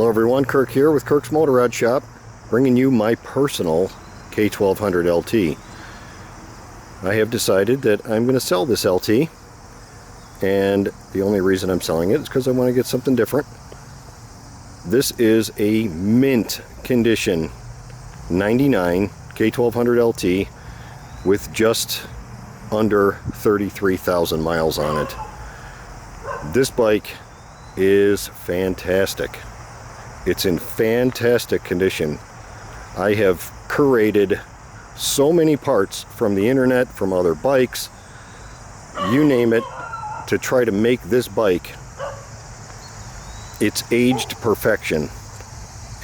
Hello everyone, Kirk here with Kirk's Motor Rod Shop, bringing you my personal K1200LT. I have decided that I'm going to sell this LT, and the only reason I'm selling it is because I want to get something different. This is a mint condition 99 K1200LT with just under 33,000 miles on it. This bike is fantastic. It's in fantastic condition. I have curated so many parts from the internet, from other bikes, you name it, to try to make this bike its aged perfection.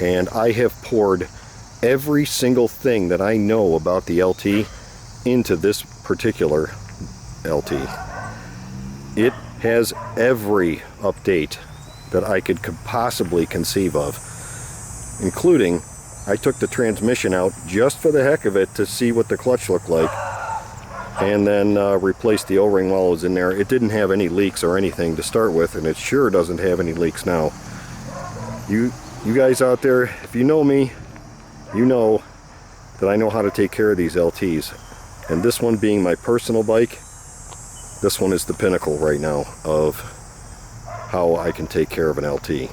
And I have poured every single thing that I know about the LT into this particular LT. It has every update that I could possibly conceive of, including I took the transmission out just for the heck of it to see what the clutch looked like, and then replaced the O-ring while it was in there. It didn't have any leaks or anything to start with, and it sure doesn't have any leaks now. You guys out there, if you know me, you know that I know how to take care of these LTs, and this one being my personal bike, this one is the pinnacle right now of how I can take care of an LT.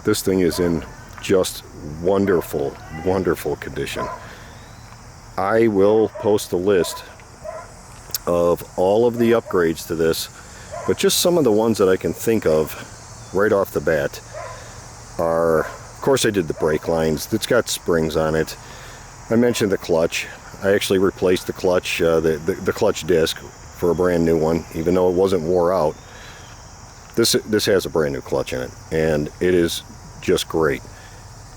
This thing is in just wonderful, wonderful condition. I will post a list of all of the upgrades to this, but just some of the ones that I can think of right off the bat are, of course I did the brake lines. It's got springs on it. I mentioned the clutch. I actually replaced the clutch, the clutch disc for a brand new one, even though it wasn't wore out. This has a brand new clutch in it, and it is just great.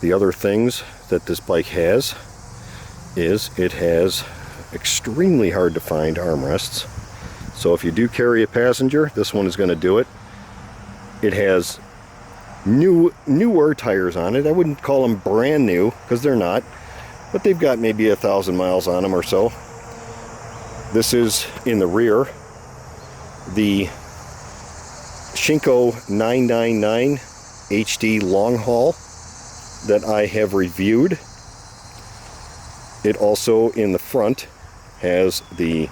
The other things that this bike has is it has extremely hard to find armrests. So if you do carry a passenger, this one is going to do it. It has newer tires on it. I wouldn't call them brand new because they're not, but they've got maybe 1,000 miles on them or so. This is in the rear. The Shinko 999 HD long haul that I have reviewed. It also in the front has the,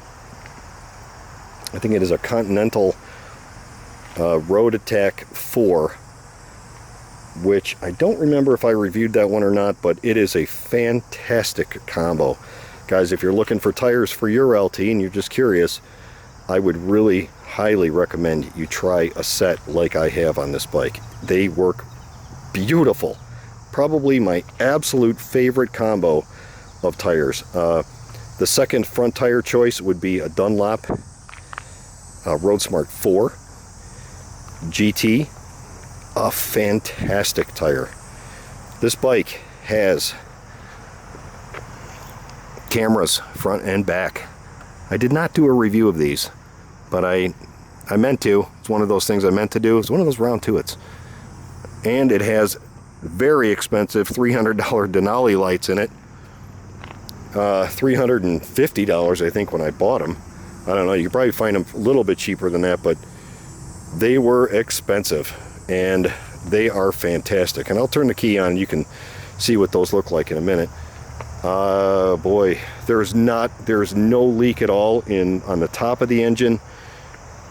I think it is a Continental Road Attack 4, which I don't remember if I reviewed that one or not, but it is a fantastic combo. Guys, if you're looking for tires for your LT and you're just curious, I would really highly recommend you try a set like I have on this bike. They work beautiful. Probably my absolute favorite combo of tires. The second front tire choice would be a Dunlop Road Smart 4 GT. A fantastic tire. This bike has cameras front and back. I did not do a review of these, but I meant to. It's one of those things I meant to do. It's one of those round tuits. And it has very expensive $300 Denali lights in it. $350 I think when I bought them. I don't know, you can probably find them a little bit cheaper than that, but they were expensive and they are fantastic. And I'll turn the key on and you can see what those look like in a minute. Boy, there's no leak at all on the top of the engine.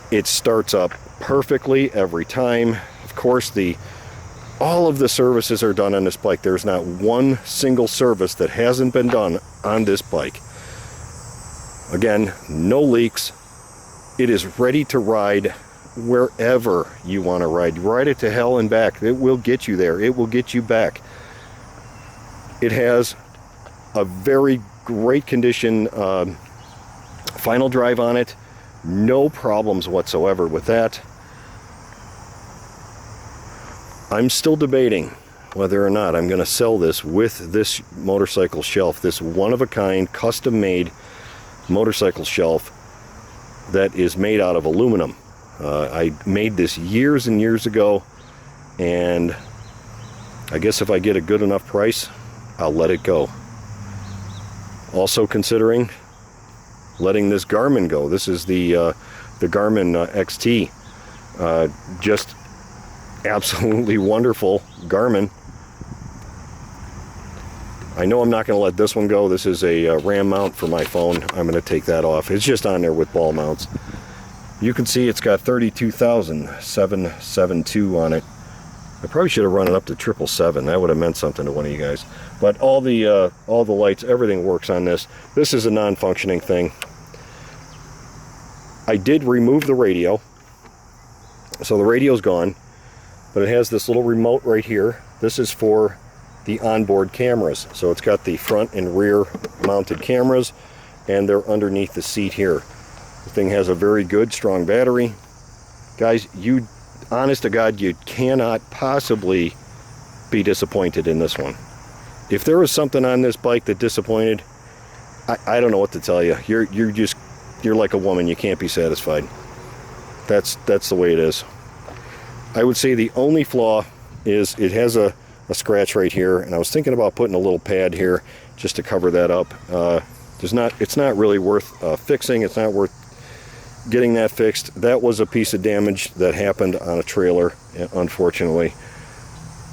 It starts up perfectly every time. Of course, all of the services are done on this bike. There's not one single service that hasn't been done on this bike. Again, no leaks. It is ready to ride wherever you want to ride. Ride it to hell and back. It will get you there. It will get you back. It has a very great condition final drive on it. No problems whatsoever with that. I'm still debating whether or not I'm going to sell this with this motorcycle shelf, this one-of-a-kind, custom-made motorcycle shelf that is made out of aluminum. I made this years and years ago, and I guess if I get a good enough price, I'll let it go. Also considering letting this Garmin go. This is the Garmin XT. Just absolutely wonderful Garmin. I know I'm not going to let this one go. This is a RAM mount for my phone. I'm going to take that off. It's just on there with ball mounts. You can see it's got 32,772 on it. I probably should have run it up to 777. That would have meant something to one of you guys. But all the lights, everything works on this. This is a non-functioning thing. I did remove the radio, so the radio's gone, but it has this little remote right here. This is for the onboard cameras. So it's got the front and rear mounted cameras, and they're underneath the seat here. The thing has a very good, strong battery. Guys, you, honest to God, you cannot possibly be disappointed in this one. If there was something on this bike that disappointed, I don't know what to tell you. You're like a woman, you can't be satisfied. That's the way it is. I would say the only flaw is it has a scratch right here, and I was thinking about putting a little pad here just to cover that up. It's not really worth fixing. It's not worth getting that fixed. That was a piece of damage that happened on a trailer, unfortunately.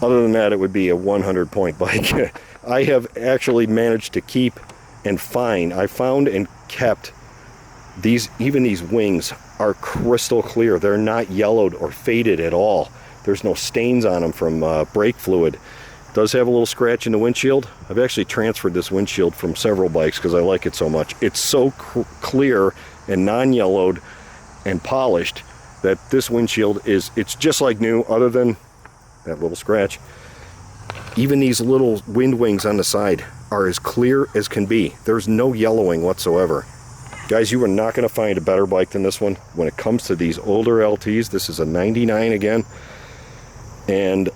Other than that, it would be a 100-point bike. I have actually managed to keep and find, I found and kept even these wings are crystal clear. They're not yellowed or faded at all. There's no stains on them from brake fluid. It does have a little scratch in the windshield. I've actually transferred this windshield from several bikes because I like it so much. It's so clear and non-yellowed and polished that this windshield it's just like new, other than that little scratch. Even these little wind wings on the side are as clear as can be. There's no yellowing whatsoever. Guys, you are not going to find a better bike than this one. When it comes to these older LTs, this is a 99 again. And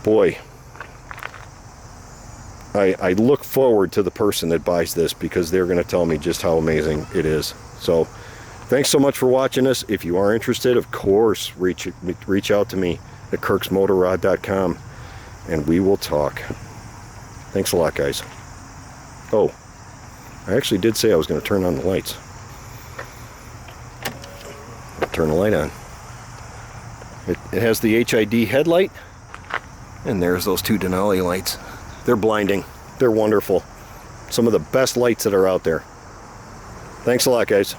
boy, I look forward to the person that buys this, because they're going to tell me just how amazing it is. So thanks so much for watching this. If you are interested, of course, reach out to me at kirksmotorrod.com and we will talk. Thanks a lot, guys. Oh, I actually did say I was going to turn on the lights. I'll turn the light on. It has the HID headlight, and there's those two Denali lights. They're blinding. They're wonderful. Some of the best lights that are out there. Thanks a lot, guys.